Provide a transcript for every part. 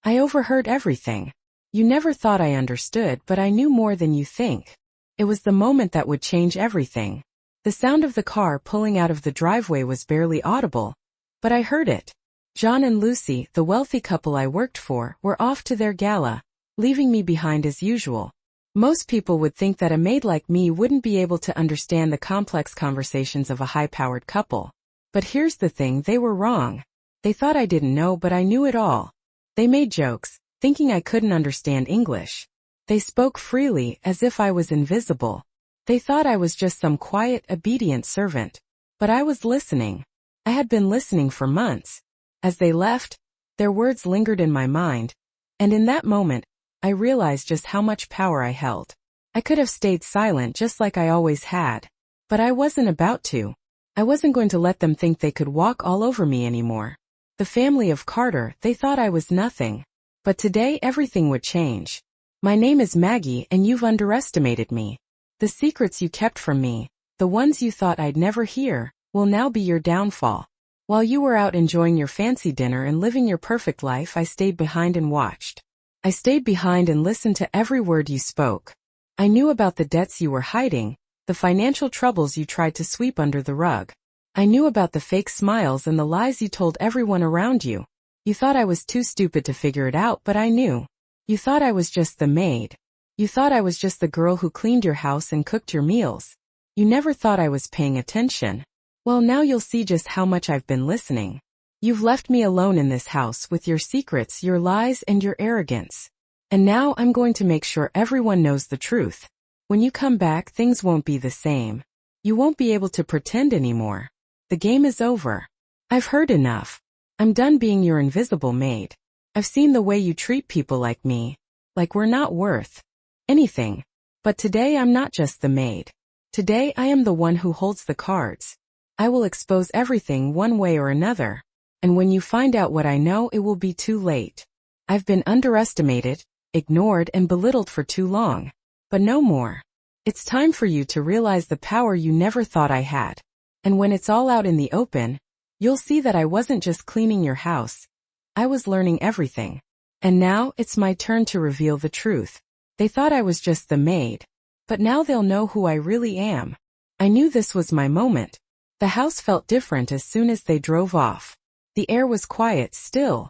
I overheard everything. You never thought I understood, but I knew more than you think. It was the moment that would change everything. The sound of the car pulling out of the driveway was barely audible, but I heard it. John and Lucy, the wealthy couple I worked for, were off to their gala, leaving me behind as usual. Most people would think that a maid like me wouldn't be able to understand the complex conversations of a high-powered couple. But here's the thing, they were wrong. They thought I didn't know, but I knew it all. They made jokes, thinking I couldn't understand English. They spoke freely, as if I was invisible. They thought I was just some quiet, obedient servant. But I was listening. I had been listening for months. As they left, their words lingered in my mind, and in that moment, I realized just how much power I held. I could have stayed silent just like I always had. But I wasn't about to. I wasn't going to let them think they could walk all over me anymore. The family of Carter, they thought I was nothing. But today everything would change. My name is Maggie, and you've underestimated me. The secrets you kept from me, the ones you thought I'd never hear, will now be your downfall. While you were out enjoying your fancy dinner and living your perfect life, I stayed behind and watched. I stayed behind and listened to every word you spoke. I knew about the debts you were hiding, the financial troubles you tried to sweep under the rug. I knew about the fake smiles and the lies you told everyone around you. You thought I was too stupid to figure it out, but I knew. You thought I was just the maid. You thought I was just the girl who cleaned your house and cooked your meals. You never thought I was paying attention. Well, now you'll see just how much I've been listening. You've left me alone in this house with your secrets, your lies, and your arrogance. And now I'm going to make sure everyone knows the truth. When you come back, things won't be the same. You won't be able to pretend anymore. The game is over. I've heard enough. I'm done being your invisible maid. I've seen the way you treat people like me, like we're not worth anything. But today I'm not just the maid. Today I am the one who holds the cards. I will expose everything one way or another. And when you find out what I know, it will be too late. I've been underestimated, ignored, and belittled for too long. But no more. It's time for you to realize the power you never thought I had. And when it's all out in the open, you'll see that I wasn't just cleaning your house. I was learning everything. And now, it's my turn to reveal the truth. They thought I was just the maid. But now they'll know who I really am. I knew this was my moment. The house felt different as soon as they drove off. The air was quiet, still.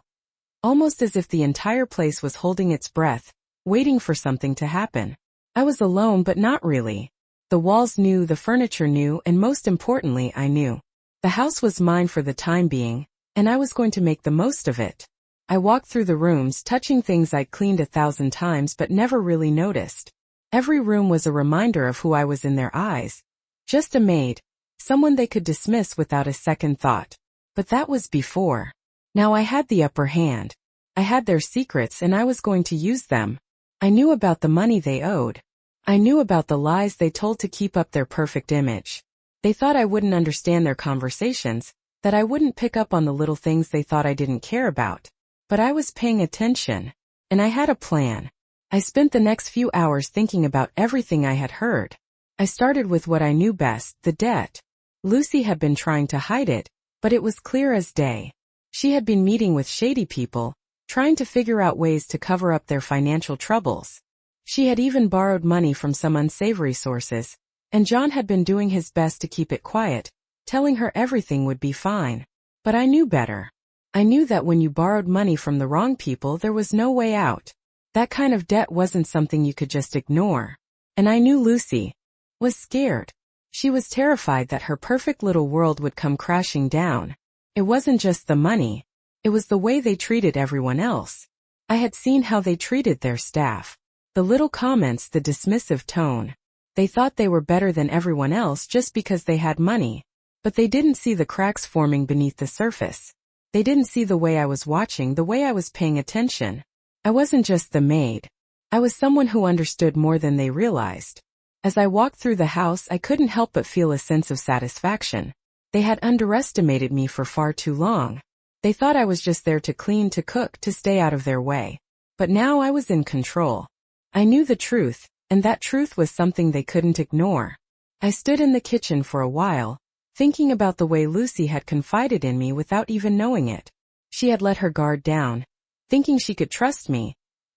Almost as if the entire place was holding its breath, waiting for something to happen. I was alone, but not really. The walls knew, the furniture knew, and most importantly, I knew. The house was mine for the time being, and I was going to make the most of it. I walked through the rooms, touching things I'd cleaned 1,000 times but never really noticed. Every room was a reminder of who I was in their eyes. Just a maid. Someone they could dismiss without a second thought. But that was before. Now I had the upper hand. I had their secrets and I was going to use them. I knew about the money they owed. I knew about the lies they told to keep up their perfect image. They thought I wouldn't understand their conversations, that I wouldn't pick up on the little things they thought I didn't care about. But I was paying attention. And I had a plan. I spent the next few hours thinking about everything I had heard. I started with what I knew best, the debt. Lucy had been trying to hide it, but it was clear as day. She had been meeting with shady people, trying to figure out ways to cover up their financial troubles. She had even borrowed money from some unsavory sources, and John had been doing his best to keep it quiet, telling her everything would be fine. But I knew better. I knew that when you borrowed money from the wrong people, there was no way out. That kind of debt wasn't something you could just ignore. And I knew Lucy was scared. She was terrified that her perfect little world would come crashing down. It wasn't just the money. It was the way they treated everyone else. I had seen how they treated their staff. The little comments, the dismissive tone. They thought they were better than everyone else just because they had money. But they didn't see the cracks forming beneath the surface. They didn't see the way I was watching, the way I was paying attention. I wasn't just the maid. I was someone who understood more than they realized. As I walked through the house, I couldn't help but feel a sense of satisfaction. They had underestimated me for far too long. They thought I was just there to clean, to cook, to stay out of their way. But now I was in control. I knew the truth, and that truth was something they couldn't ignore. I stood in the kitchen for a while, thinking about the way Lucy had confided in me without even knowing it. She had let her guard down. thinking she could trust me,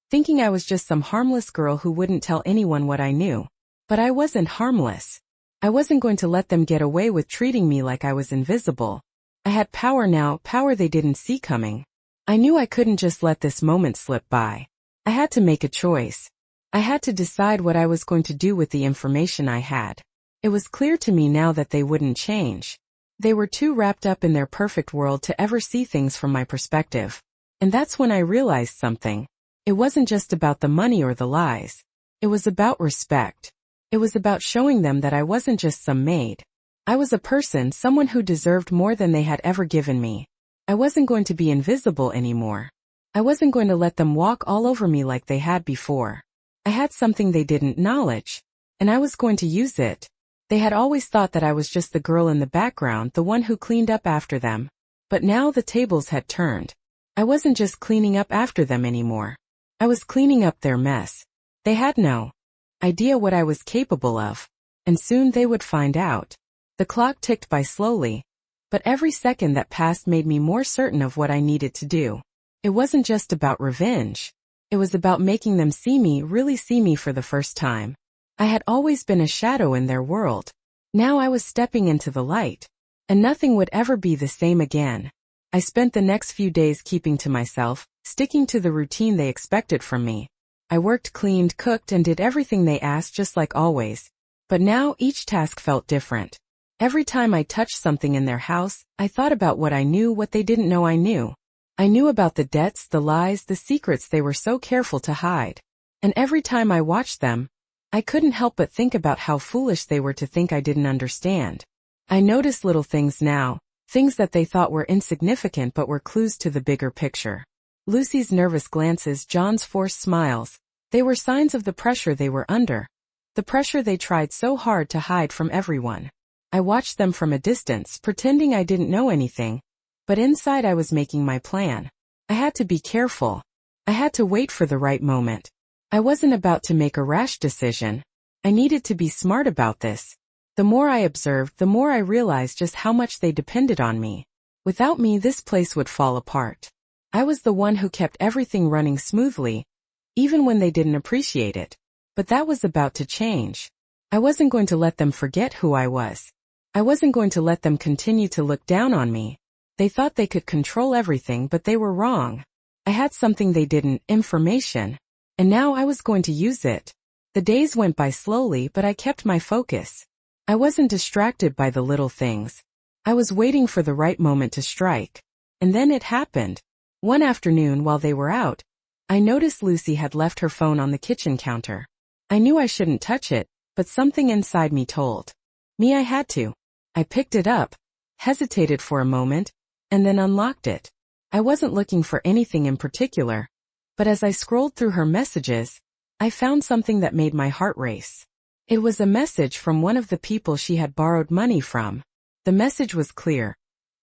thinking I was just some harmless girl who wouldn't tell anyone what I knew. But I wasn't harmless. I wasn't going to let them get away with treating me like I was invisible. I had power now, power they didn't see coming. I knew I couldn't just let this moment slip by. I had to make a choice. I had to decide what I was going to do with the information I had. It was clear to me now that they wouldn't change. They were too wrapped up in their perfect world to ever see things from my perspective. And that's when I realized something. It wasn't just about the money or the lies. It was about respect. It was about showing them that I wasn't just some maid. I was a person, someone who deserved more than they had ever given me. I wasn't going to be invisible anymore. I wasn't going to let them walk all over me like they had before. I had something they didn't acknowledge, and I was going to use it. They had always thought that I was just the girl in the background, the one who cleaned up after them. But now the tables had turned. I wasn't just cleaning up after them anymore. I was cleaning up their mess. They had no idea what I was capable of, and soon they would find out. The clock ticked by slowly, but every second that passed made me more certain of what I needed to do. It wasn't just about revenge. It was about making them see me, really see me for the first time. I had always been a shadow in their world. Now I was stepping into the light, and nothing would ever be the same again. I spent the next few days keeping to myself, sticking to the routine they expected from me. I worked, cleaned, cooked, and did everything they asked just like always. But now each task felt different. Every time I touched something in their house, I thought about what I knew, what they didn't know I knew. I knew about the debts, the lies, the secrets they were so careful to hide. And every time I watched them, I couldn't help but think about how foolish they were to think I didn't understand. I noticed little things now, things that they thought were insignificant but were clues to the bigger picture. Lucy's nervous glances, John's forced smiles, they were signs of the pressure they were under. The pressure they tried so hard to hide from everyone. I watched them from a distance, pretending I didn't know anything. But inside I was making my plan. I had to be careful. I had to wait for the right moment. I wasn't about to make a rash decision. I needed to be smart about this. The more I observed, the more I realized just how much they depended on me. Without me, this place would fall apart. I was the one who kept everything running smoothly, even when they didn't appreciate it. But that was about to change. I wasn't going to let them forget who I was. I wasn't going to let them continue to look down on me. They thought they could control everything, but they were wrong. I had something they didn't, information. And now I was going to use it. The days went by slowly, but I kept my focus. I wasn't distracted by the little things. I was waiting for the right moment to strike. And then it happened. One afternoon while they were out, I noticed Lucy had left her phone on the kitchen counter. I knew I shouldn't touch it, but something inside me told me I had to. I picked it up, hesitated for a moment, and then unlocked it. I wasn't looking for anything in particular, but as I scrolled through her messages, I found something that made my heart race. It was a message from one of the people she had borrowed money from. The message was clear.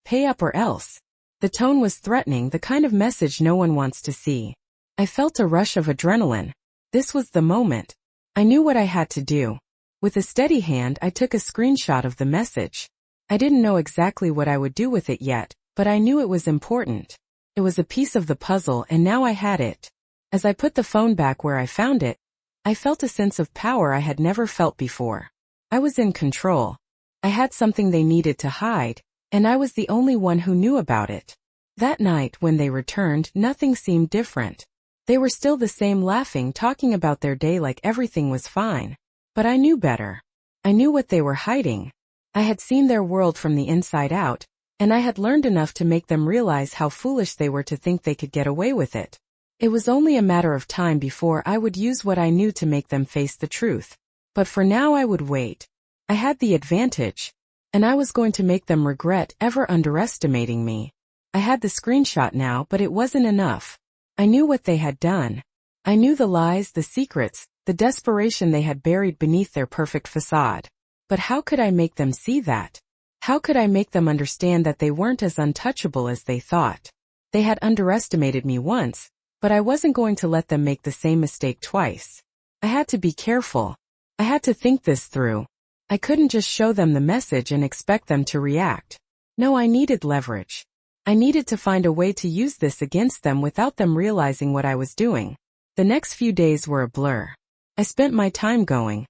Pay up or else. The tone was threatening, the kind of message no one wants to see. I felt a rush of adrenaline. This was the moment. I knew what I had to do. With a steady hand, I took a screenshot of the message. I didn't know exactly what I would do with it yet, but I knew it was important. It was a piece of the puzzle, and now I had it. As I put the phone back where I found it, I felt a sense of power I had never felt before. I was in control. I had something they needed to hide, and I was the only one who knew about it. That night, when they returned, nothing seemed different. They were still the same, laughing, talking about their day like everything was fine. But I knew better. I knew what they were hiding. I had seen their world from the inside out, and I had learned enough to make them realize how foolish they were to think they could get away with it. It was only a matter of time before I would use what I knew to make them face the truth. But for now I would wait. I had the advantage, and I was going to make them regret ever underestimating me. I had the screenshot now, but it wasn't enough. I knew what they had done. I knew the lies, the secrets, the desperation they had buried beneath their perfect facade. But how could I make them see that? How could I make them understand that they weren't as untouchable as they thought? They had underestimated me once, but I wasn't going to let them make the same mistake twice. I had to be careful. I had to think this through. I couldn't just show them the message and expect them to react. No, I needed leverage. I needed to find a way to use this against them without them realizing what I was doing. The next few days were a blur. I spent my time going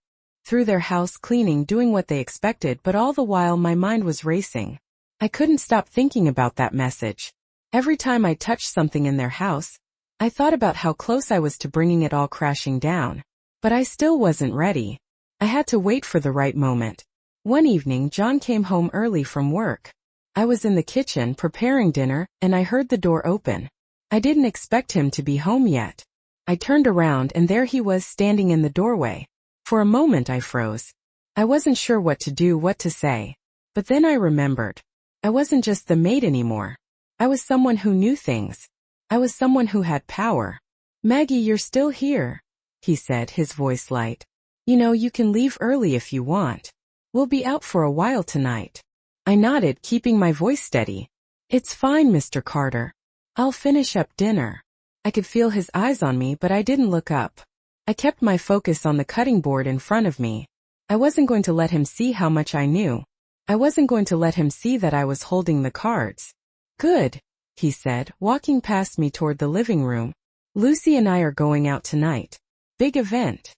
through their house, cleaning, doing what they expected, but all the while my mind was racing. I couldn't stop thinking about that message. Every time I touched something in their house, I thought about how close I was to bringing it all crashing down. But I still wasn't ready. I had to wait for the right moment. One evening, John came home early from work. I was in the kitchen preparing dinner, and I heard the door open. I didn't expect him to be home yet. I turned around and there he was standing in the doorway. For a moment I froze. I wasn't sure what to do, what to say. But then I remembered. I wasn't just the maid anymore. I was someone who knew things. I was someone who had power. "Maggie, you're still here," he said, his voice light. "You know, you can leave early if you want. We'll be out for a while tonight." I nodded, keeping my voice steady. "It's fine, Mr. Carter. I'll finish up dinner." I could feel his eyes on me, but I didn't look up. I kept my focus on the cutting board in front of me. I wasn't going to let him see how much I knew. I wasn't going to let him see that I was holding the cards. "Good," he said, walking past me toward the living room. "Lucy and I are going out tonight. Big event."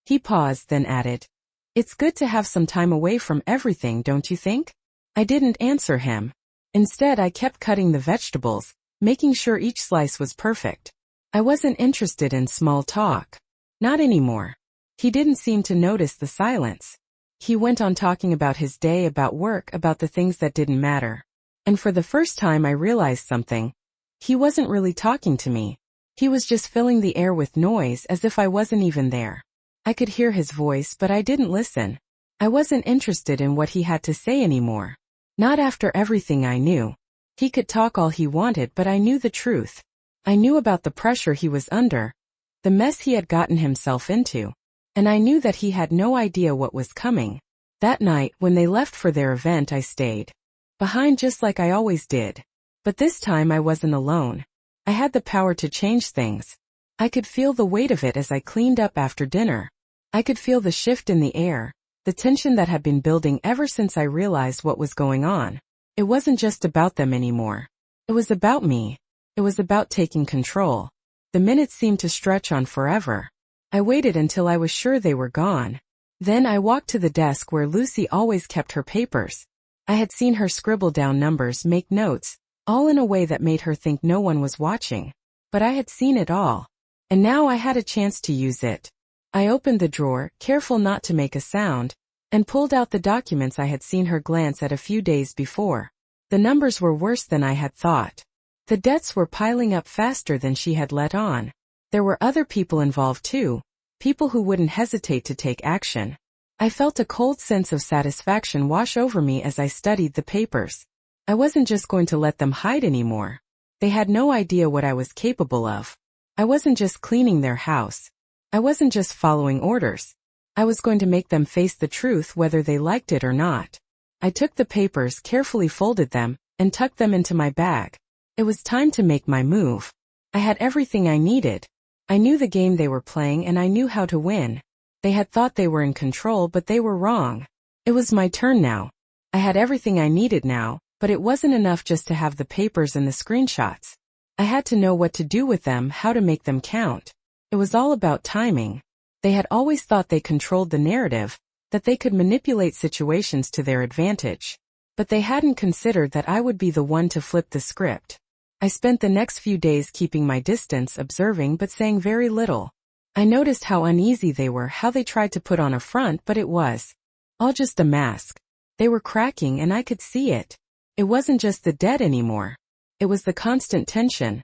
He paused, then added, "It's good to have some time away from everything, don't you think?" I didn't answer him. Instead, I kept cutting the vegetables, making sure each slice was perfect. I wasn't interested in small talk. Not anymore. He didn't seem to notice the silence. He went on talking about his day, about work, about the things that didn't matter. And for the first time I realized something. He wasn't really talking to me. He was just filling the air with noise as if I wasn't even there. I could hear his voice, but I didn't listen. I wasn't interested in what he had to say anymore. Not after everything I knew. He could talk all he wanted, but I knew the truth. I knew about the pressure he was under, the mess he had gotten himself into, and I knew that he had no idea what was coming. That night, when they left for their event, I stayed behind just like I always did. But this time I wasn't alone. I had the power to change things. I could feel the weight of it as I cleaned up after dinner. I could feel the shift in the air, the tension that had been building ever since I realized what was going on. It wasn't just about them anymore. It was about me. It was about taking control. The minutes seemed to stretch on forever. I waited until I was sure they were gone. Then I walked to the desk where Lucy always kept her papers. I had seen her scribble down numbers, make notes, all in a way that made her think no one was watching. But I had seen it all. And now I had a chance to use it. I opened the drawer, careful not to make a sound, and pulled out the documents I had seen her glance at a few days before. The numbers were worse than I had thought. The debts were piling up faster than she had let on. There were other people involved too, people who wouldn't hesitate to take action. I felt a cold sense of satisfaction wash over me as I studied the papers. I wasn't just going to let them hide anymore. They had no idea what I was capable of. I wasn't just cleaning their house. I wasn't just following orders. I was going to make them face the truth whether they liked it or not. I took the papers, carefully folded them, and tucked them into my bag. It was time to make my move. I had everything I needed. I knew the game they were playing and I knew how to win. They had thought they were in control, but they were wrong. It was my turn now. I had everything I needed now, but it wasn't enough just to have the papers and the screenshots. I had to know what to do with them, how to make them count. It was all about timing. They had always thought they controlled the narrative, that they could manipulate situations to their advantage. But they hadn't considered that I would be the one to flip the script. I spent the next few days keeping my distance, observing but saying very little. I noticed how uneasy they were, how they tried to put on a front, but it was all just a mask. They were cracking and I could see it. It wasn't just the debt anymore. It was the constant tension,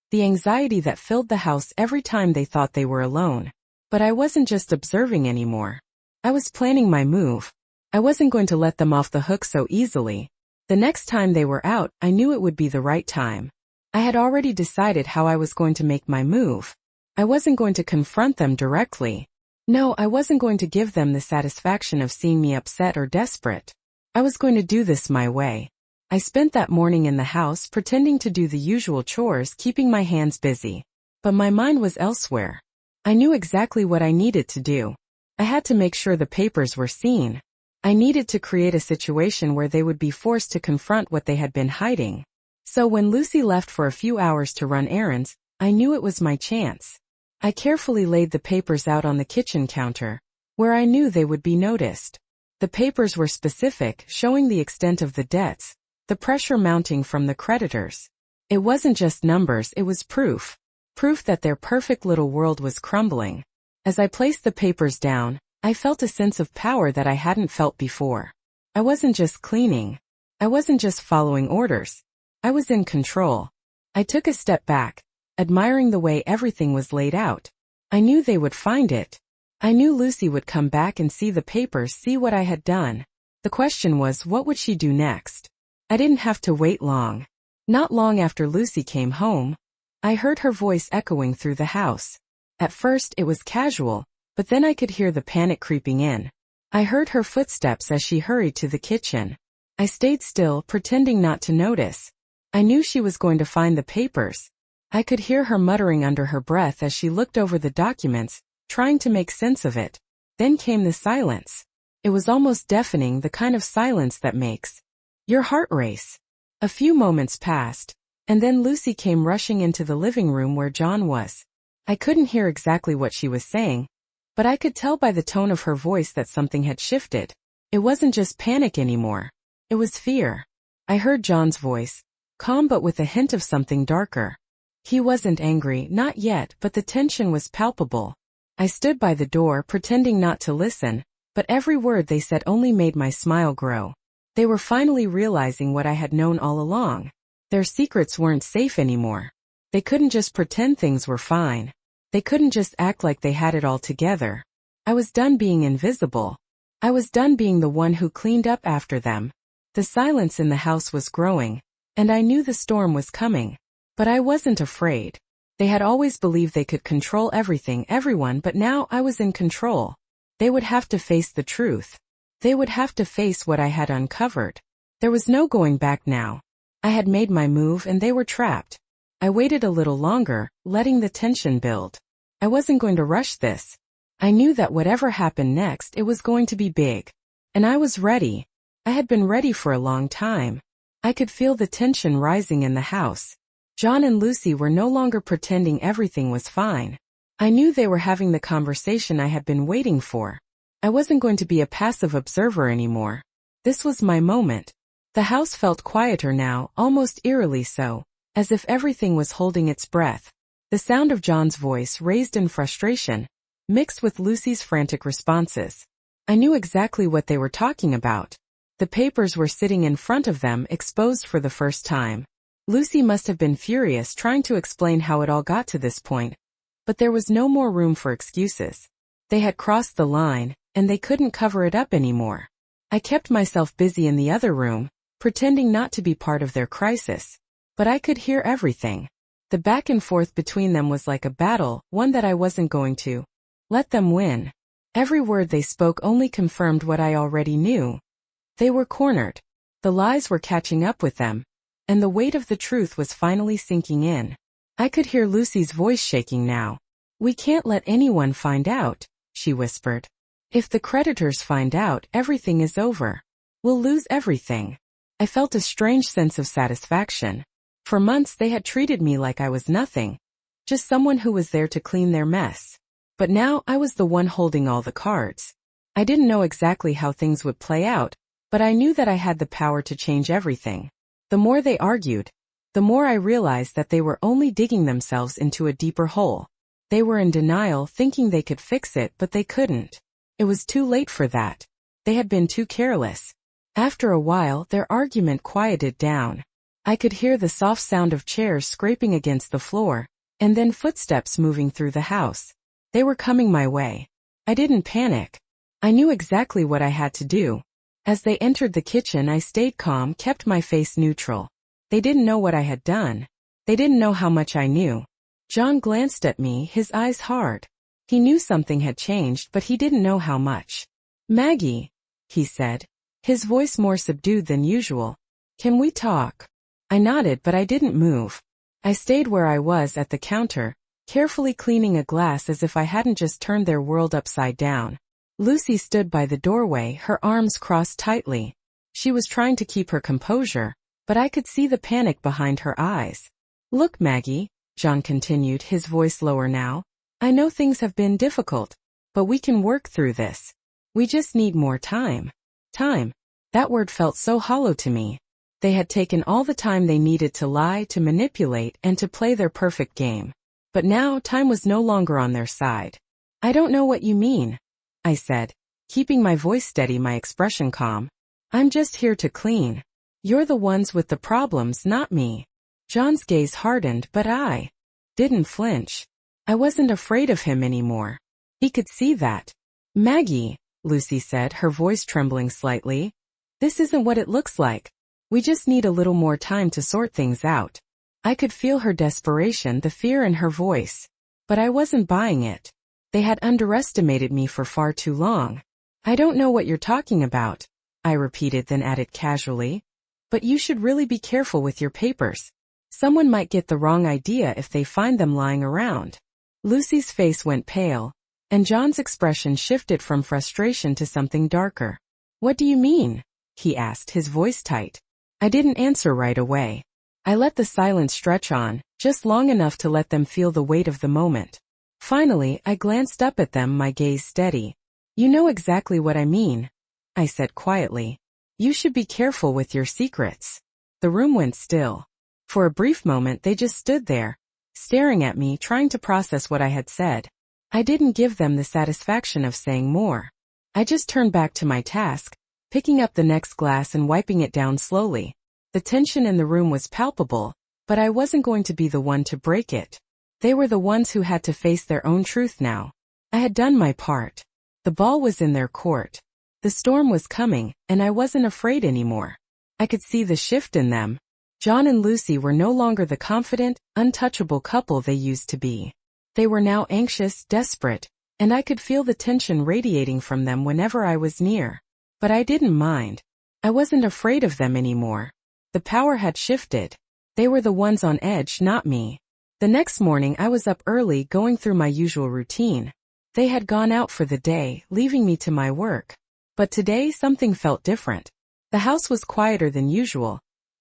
the anxiety that filled the house every time they thought they were alone. But I wasn't just observing anymore. I was planning my move. I wasn't going to let them off the hook so easily. The next time they were out, I knew it would be the right time. I had already decided how I was going to make my move. I wasn't going to confront them directly. No, I wasn't going to give them the satisfaction of seeing me upset or desperate. I was going to do this my way. I spent that morning in the house pretending to do the usual chores, keeping my hands busy. But my mind was elsewhere. I knew exactly what I needed to do. I had to make sure the papers were seen. I needed to create a situation where they would be forced to confront what they had been hiding. So when Lucy left for a few hours to run errands, I knew it was my chance. I carefully laid the papers out on the kitchen counter, where I knew they would be noticed. The papers were specific, showing the extent of the debts, the pressure mounting from the creditors. It wasn't just numbers, it was proof. Proof that their perfect little world was crumbling. As I placed the papers down, I felt a sense of power that I hadn't felt before. I wasn't just cleaning. I wasn't just following orders. I was in control. I took a step back, admiring the way everything was laid out. I knew they would find it. I knew Lucy would come back and see the papers, see what I had done. The question was, what would she do next? I didn't have to wait long. Not long after Lucy came home, I heard her voice echoing through the house. At first it was casual, but then I could hear the panic creeping in. I heard her footsteps as she hurried to the kitchen. I stayed still, pretending not to notice. I knew she was going to find the papers. I could hear her muttering under her breath as she looked over the documents, trying to make sense of it. Then came the silence. It was almost deafening, the kind of silence that makes your heart race. A few moments passed, and then Lucy came rushing into the living room where John was. I couldn't hear exactly what she was saying, but I could tell by the tone of her voice that something had shifted. It wasn't just panic anymore. It was fear. I heard John's voice, calm but with a hint of something darker. He wasn't angry, not yet, but the tension was palpable. I stood by the door, pretending not to listen, but every word they said only made my smile grow. They were finally realizing what I had known all along. Their secrets weren't safe anymore. They couldn't just pretend things were fine. They couldn't just act like they had it all together. I was done being invisible. I was done being the one who cleaned up after them. The silence in the house was growing, and I knew the storm was coming. But I wasn't afraid. They had always believed they could control everything, everyone, but now I was in control. They would have to face the truth. They would have to face what I had uncovered. There was no going back now. I had made my move and they were trapped. I waited a little longer, letting the tension build. I wasn't going to rush this. I knew that whatever happened next, it was going to be big. And I was ready. I had been ready for a long time. I could feel the tension rising in the house. John and Lucy were no longer pretending everything was fine. I knew they were having the conversation I had been waiting for. I wasn't going to be a passive observer anymore. This was my moment. The house felt quieter now, almost eerily so, as if everything was holding its breath. The sound of John's voice, raised in frustration, mixed with Lucy's frantic responses. I knew exactly what they were talking about. The papers were sitting in front of them, exposed for the first time. Lucy must have been furious, trying to explain how it all got to this point. But there was no more room for excuses. They had crossed the line, and they couldn't cover it up anymore. I kept myself busy in the other room, pretending not to be part of their crisis. But I could hear everything. The back and forth between them was like a battle, one that I wasn't going to let them win. Every word they spoke only confirmed what I already knew. They were cornered. The lies were catching up with them, and the weight of the truth was finally sinking in. I could hear Lucy's voice shaking now. "We can't let anyone find out," she whispered. "If the creditors find out, everything is over. We'll lose everything." I felt a strange sense of satisfaction. For months they had treated me like I was nothing, just someone who was there to clean their mess. But now I was the one holding all the cards. I didn't know exactly how things would play out, but I knew that I had the power to change everything. The more they argued, the more I realized that they were only digging themselves into a deeper hole. They were in denial, thinking they could fix it, but they couldn't. It was too late for that. They had been too careless. After a while, their argument quieted down. I could hear the soft sound of chairs scraping against the floor, and then footsteps moving through the house. They were coming my way. I didn't panic. I knew exactly what I had to do. As they entered the kitchen, I stayed calm, kept my face neutral. They didn't know what I had done. They didn't know how much I knew. John glanced at me, his eyes hard. He knew something had changed, but he didn't know how much. "Maggie," he said, his voice more subdued than usual. "Can we talk?" I nodded, but I didn't move. I stayed where I was at the counter, carefully cleaning a glass as if I hadn't just turned their world upside down. Lucy stood by the doorway, her arms crossed tightly. She was trying to keep her composure, but I could see the panic behind her eyes. Look, Maggie, John continued, his voice lower now. I know things have been difficult, but we can work through this. We just need more time. Time. That word felt so hollow to me. They had taken all the time they needed to lie, to manipulate, and to play their perfect game. But now time was no longer on their side. I don't know what you mean, I said, keeping my voice steady, my expression calm. I'm just here to clean. You're the ones with the problems, not me. John's gaze hardened, but I didn't flinch. I wasn't afraid of him anymore. He could see that. Maggie, Lucy said, her voice trembling slightly. This isn't what it looks like. We just need a little more time to sort things out. I could feel her desperation, the fear in her voice. But I wasn't buying it. They had underestimated me for far too long. I don't know what you're talking about, I repeated, then added casually. But you should really be careful with your papers. Someone might get the wrong idea if they find them lying around. Lucy's face went pale, and John's expression shifted from frustration to something darker. What do you mean? He asked, his voice tight. I didn't answer right away. I let the silence stretch on, just long enough to let them feel the weight of the moment. Finally, I glanced up at them, my gaze steady. You know exactly what I mean, I said quietly. You should be careful with your secrets. The room went still. For a brief moment they just stood there, staring at me, trying to process what I had said. I didn't give them the satisfaction of saying more. I just turned back to my task, picking up the next glass and wiping it down slowly. The tension in the room was palpable, but I wasn't going to be the one to break it. They were the ones who had to face their own truth now. I had done my part. The ball was in their court. The storm was coming, and I wasn't afraid anymore. I could see the shift in them. John and Lucy were no longer the confident, untouchable couple they used to be. They were now anxious, desperate, and I could feel the tension radiating from them whenever I was near. But I didn't mind. I wasn't afraid of them anymore. The power had shifted. They were the ones on edge, not me. The next morning I was up early, going through my usual routine. They had gone out for the day, leaving me to my work. But today something felt different. The house was quieter than usual.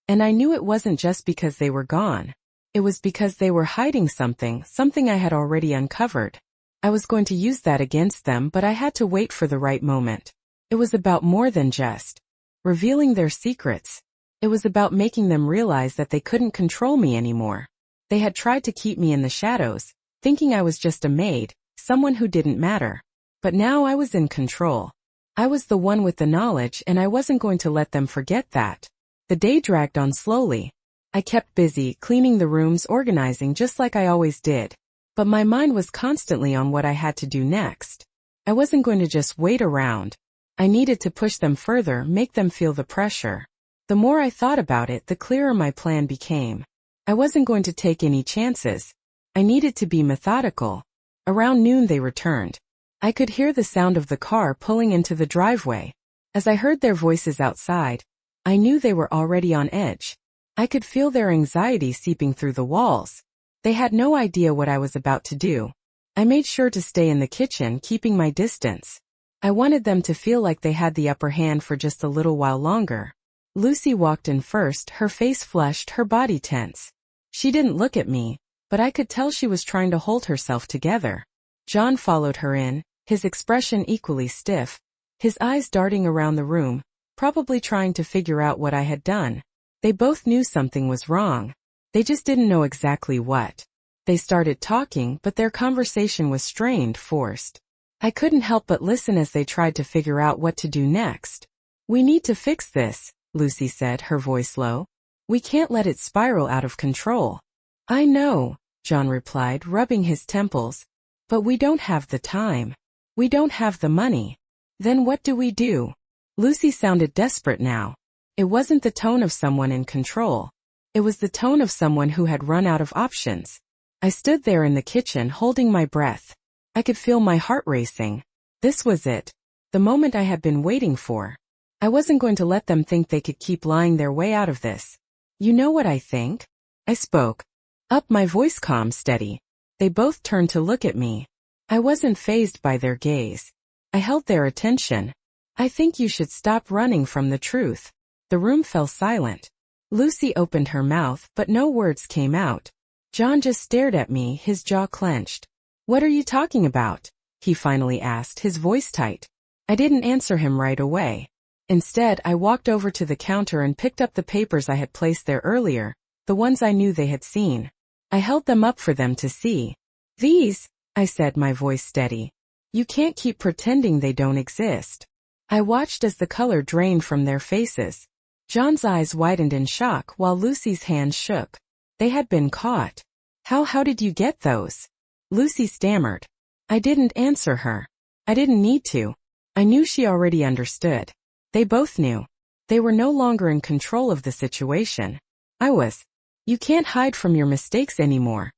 And I knew it wasn't just because they were gone. It was because they were hiding something I had already uncovered. I was going to use that against them, but I had to wait for the right moment. It was about more than just revealing their secrets. It was about making them realize that they couldn't control me anymore. They had tried to keep me in the shadows, thinking I was just a maid, someone who didn't matter. But now I was in control. I was the one with the knowledge, and I wasn't going to let them forget that. The day dragged on slowly. I kept busy, cleaning the rooms, organizing just like I always did. But my mind was constantly on what I had to do next. I wasn't going to just wait around. I needed to push them further, make them feel the pressure. The more I thought about it, the clearer my plan became. I wasn't going to take any chances. I needed to be methodical. Around noon they returned. I could hear the sound of the car pulling into the driveway. As I heard their voices outside, I knew they were already on edge. I could feel their anxiety seeping through the walls. They had no idea what I was about to do. I made sure to stay in the kitchen, keeping my distance. I wanted them to feel like they had the upper hand for just a little while longer. Lucy walked in first, her face flushed, her body tense. She didn't look at me, but I could tell she was trying to hold herself together. John followed her in, his expression equally stiff, his eyes darting around the room, probably trying to figure out what I had done. They both knew something was wrong. They just didn't know exactly what. They started talking, but their conversation was strained, forced. I couldn't help but listen as they tried to figure out what to do next. We need to fix this, Lucy said, her voice low. We can't let it spiral out of control. I know, John replied, rubbing his temples. But we don't have the time. We don't have the money. Then what do we do? Lucy sounded desperate now. It wasn't the tone of someone in control. It was the tone of someone who had run out of options. I stood there in the kitchen, holding my breath. I could feel my heart racing. This was it. The moment I had been waiting for. I wasn't going to let them think they could keep lying their way out of this. You know what I think? I spoke. Up, my voice calm, steady. They both turned to look at me. I wasn't fazed by their gaze. I held their attention. I think you should stop running from the truth. The room fell silent. Lucy opened her mouth, but no words came out. John just stared at me, his jaw clenched. "What are you talking about?" he finally asked, his voice tight. I didn't answer him right away. Instead, I walked over to the counter and picked up the papers I had placed there earlier, the ones I knew they had seen. I held them up for them to see. "These," I said, my voice steady. "You can't keep pretending they don't exist." I watched as the color drained from their faces. John's eyes widened in shock while Lucy's hands shook. They had been caught. How did you get those?" Lucy stammered. I didn't answer her. I didn't need to. I knew she already understood. They both knew. They were no longer in control of the situation. I was. "You can't hide from your mistakes anymore,"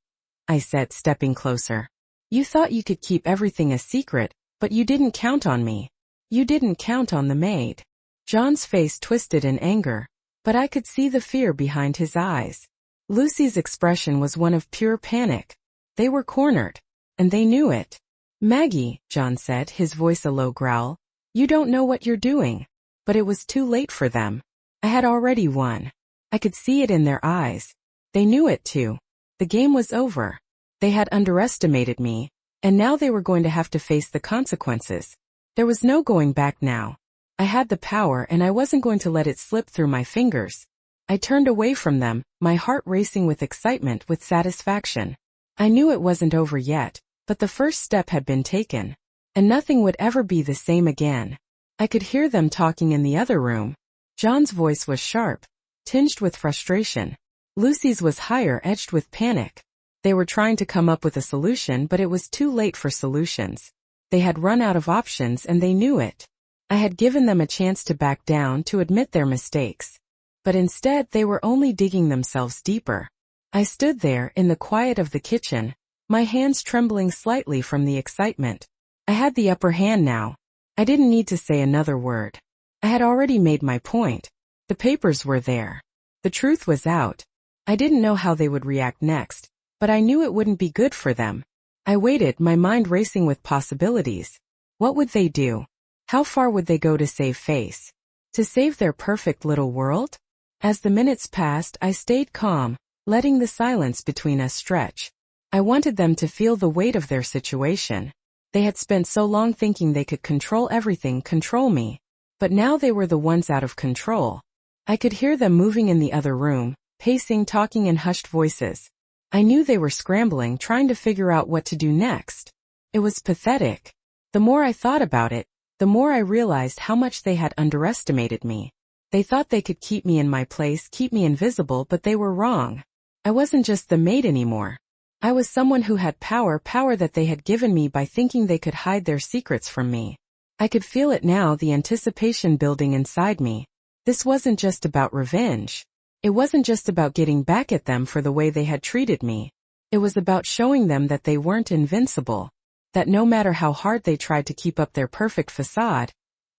I said, stepping closer. "You thought you could keep everything a secret, but you didn't count on me. You didn't count on the maid." John's face twisted in anger, but I could see the fear behind his eyes. Lucy's expression was one of pure panic. They were cornered, and they knew it. "Maggie," John said, his voice a low growl, "you don't know what you're doing." But it was too late for them. I had already won. I could see it in their eyes. They knew it too. The game was over. They had underestimated me, and now they were going to have to face the consequences. There was no going back now. I had the power and I wasn't going to let it slip through my fingers. I turned away from them, my heart racing with excitement, with satisfaction. I knew it wasn't over yet, but the first step had been taken, and nothing would ever be the same again. I could hear them talking in the other room. John's voice was sharp, tinged with frustration. Lucy's was higher, edged with panic. They were trying to come up with a solution, but it was too late for solutions. They had run out of options and they knew it. I had given them a chance to back down, to admit their mistakes. But instead they were only digging themselves deeper. I stood there in the quiet of the kitchen, my hands trembling slightly from the excitement. I had the upper hand now. I didn't need to say another word. I had already made my point. The papers were there. The truth was out. I didn't know how they would react next, but I knew it wouldn't be good for them. I waited, my mind racing with possibilities. What would they do? How far would they go to save face? To save their perfect little world? As the minutes passed, I stayed calm, letting the silence between us stretch. I wanted them to feel the weight of their situation. They had spent so long thinking they could control everything, control me. But now they were the ones out of control. I could hear them moving in the other room, pacing, talking in hushed voices. I knew they were scrambling, trying to figure out what to do next. It was pathetic. The more I thought about it, the more I realized how much they had underestimated me. They thought they could keep me in my place, keep me invisible, but they were wrong. I wasn't just the maid anymore. I was someone who had power that they had given me by thinking they could hide their secrets from me. I could feel it now, the anticipation building inside me. This wasn't just about revenge. It wasn't just about getting back at them for the way they had treated me. It was about showing them that they weren't invincible, that no matter how hard they tried to keep up their perfect facade,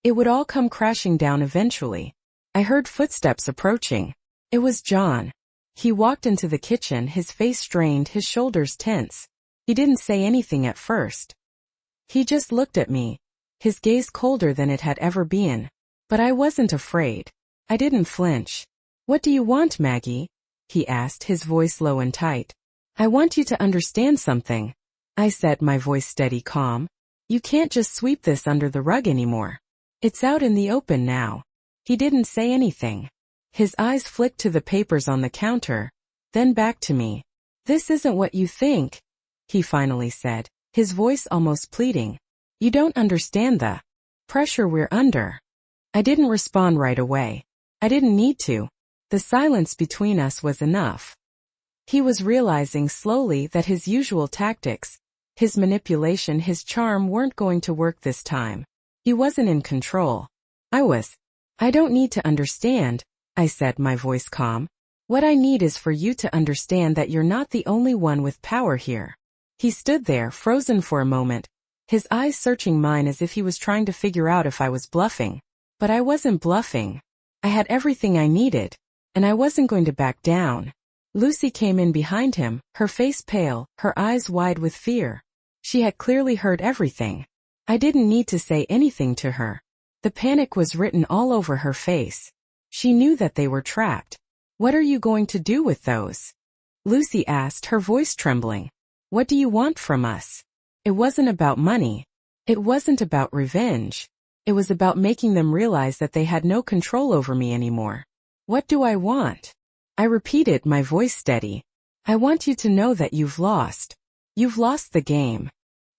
it would all come crashing down eventually. I heard footsteps approaching. It was John. He walked into the kitchen, his face strained, his shoulders tense. He didn't say anything at first. He just looked at me, his gaze colder than it had ever been. But I wasn't afraid. I didn't flinch. "What do you want, Maggie?" he asked, his voice low and tight. "I want you to understand something," I said, my voice steady, calm. "You can't just sweep this under the rug anymore. It's out in the open now." He didn't say anything. His eyes flicked to the papers on the counter, then back to me. "This isn't what you think," he finally said, his voice almost pleading. "You don't understand the pressure we're under." I didn't respond right away. I didn't need to. The silence between us was enough. He was realizing slowly that his usual tactics, his manipulation, his charm weren't going to work this time. He wasn't in control. I was. "I don't need to understand," I said, my voice calm. "What I need is for you to understand that you're not the only one with power here." He stood there, frozen for a moment, his eyes searching mine as if he was trying to figure out if I was bluffing. But I wasn't bluffing. I had everything I needed, and I wasn't going to back down. Lucy came in behind him, her face pale, her eyes wide with fear. She had clearly heard everything. I didn't need to say anything to her. The panic was written all over her face. She knew that they were trapped. What are you going to do with those? Lucy asked, her voice trembling. What do you want from us? It wasn't about money. It wasn't about revenge. It was about making them realize that they had no control over me anymore. What do I want? I repeated, my voice steady. I want you to know that you've lost. You've lost the game.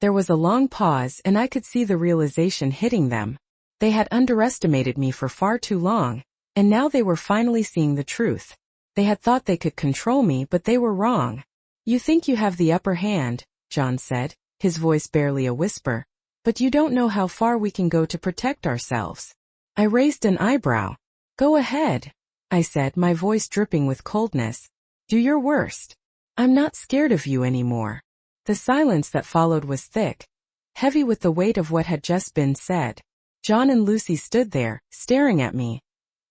There was a long pause and I could see the realization hitting them. They had underestimated me for far too long, and now they were finally seeing the truth. They had thought they could control me, but they were wrong. You think you have the upper hand, John said, his voice barely a whisper, but you don't know how far we can go to protect ourselves. I raised an eyebrow. Go ahead, I said, my voice dripping with coldness. Do your worst. I'm not scared of you anymore. The silence that followed was thick, heavy with the weight of what had just been said. John and Lucy stood there, staring at me,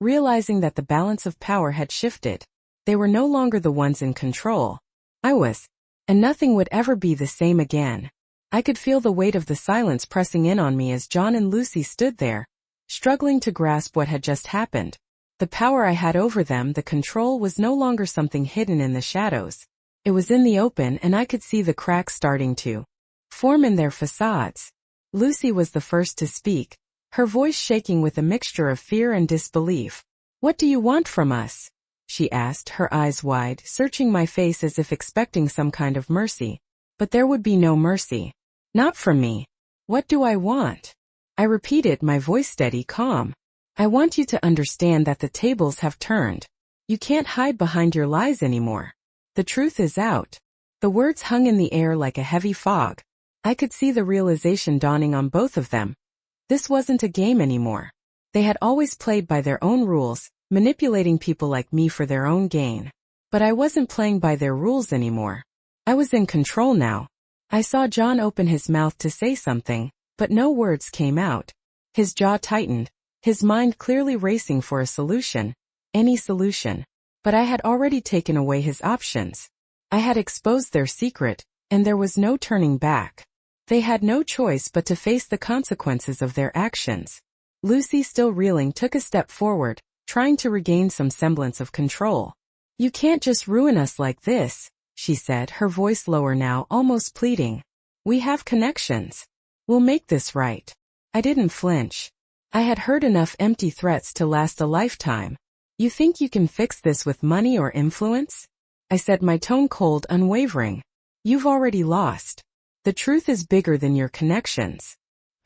realizing that the balance of power had shifted. They were no longer the ones in control. I was, and nothing would ever be the same again. I could feel the weight of the silence pressing in on me as John and Lucy stood there, struggling to grasp what had just happened. The power I had over them, the control, was no longer something hidden in the shadows. It was in the open, and I could see the cracks starting to form in their facades. Lucy was the first to speak, her voice shaking with a mixture of fear and disbelief. What do you want from us? She asked, her eyes wide, searching my face as if expecting some kind of mercy. But there would be no mercy. Not from me. What do I want? I repeated, my voice steady, calm. I want you to understand that the tables have turned. You can't hide behind your lies anymore. The truth is out. The words hung in the air like a heavy fog. I could see the realization dawning on both of them. This wasn't a game anymore. They had always played by their own rules, manipulating people like me for their own gain. But I wasn't playing by their rules anymore. I was in control now. I saw John open his mouth to say something, but no words came out. His jaw tightened, his mind clearly racing for a solution, any solution. But I had already taken away his options. I had exposed their secret, and there was no turning back. They had no choice but to face the consequences of their actions. Lucy, still reeling, took a step forward, trying to regain some semblance of control. You can't just ruin us like this, she said, her voice lower now, almost pleading. We have connections. We'll make this right. I didn't flinch. I had heard enough empty threats to last a lifetime. You think you can fix this with money or influence? I said, my tone cold, unwavering. You've already lost. The truth is bigger than your connections.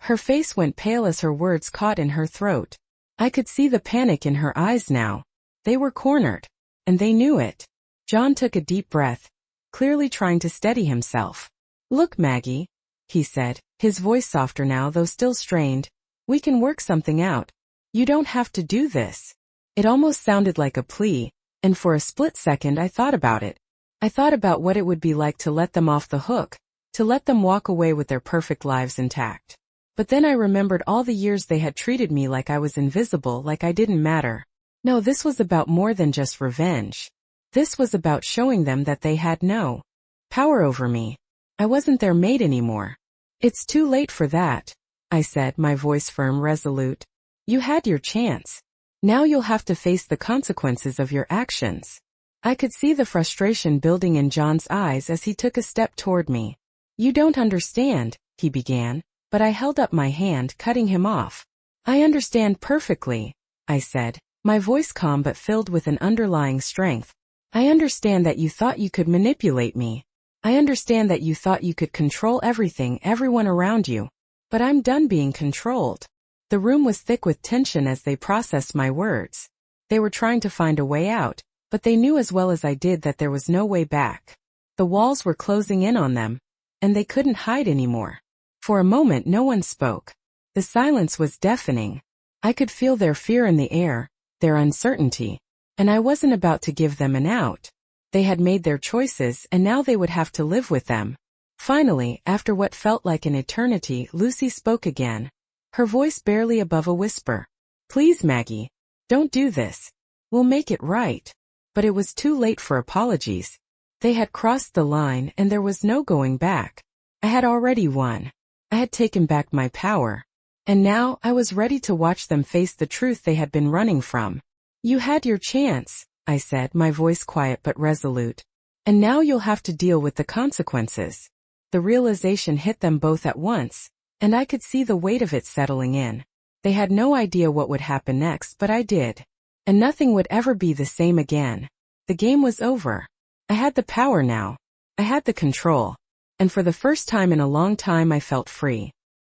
Her face went pale as her words caught in her throat. I could see the panic in her eyes now. They were cornered. And they knew it. John took a deep breath, clearly trying to steady himself. Look, Maggie, he said, his voice softer now though still strained. We can work something out. You don't have to do this. It almost sounded like a plea, and for a split second I thought about it. I thought about what it would be like to let them off the hook, to let them walk away with their perfect lives intact. But then I remembered all the years they had treated me like I was invisible, like I didn't matter. No, this was about more than just revenge. This was about showing them that they had no power over me. I wasn't their maid anymore. It's too late for that, I said, my voice firm, resolute. You had your chance. Now you'll have to face the consequences of your actions. I could see the frustration building in John's eyes as he took a step toward me. You don't understand, he began, but I held up my hand, cutting him off. I understand perfectly, I said, my voice calm but filled with an underlying strength. I understand that you thought you could manipulate me. I understand that you thought you could control everything, everyone around you. But I'm done being controlled. The room was thick with tension as they processed my words. They were trying to find a way out, but they knew as well as I did that there was no way back. The walls were closing in on them, and they couldn't hide anymore. For a moment no one spoke. The silence was deafening. I could feel their fear in the air, their uncertainty, and I wasn't about to give them an out. They had made their choices and now they would have to live with them. Finally, after what felt like an eternity, Lucy spoke again, her voice barely above a whisper. Please, Maggie, don't do this. We'll make it right. But it was too late for apologies. They had crossed the line and there was no going back. I had already won. I had taken back my power. And now I was ready to watch them face the truth they had been running from. You had your chance, I said, my voice quiet but resolute. And now you'll have to deal with the consequences. The realization hit them both at once, and I could see the weight of it settling in. They had no idea what would happen next, but I did. And nothing would ever be the same again. The game was over. I had the power now. I had the control. And for the first time in a long time I felt free.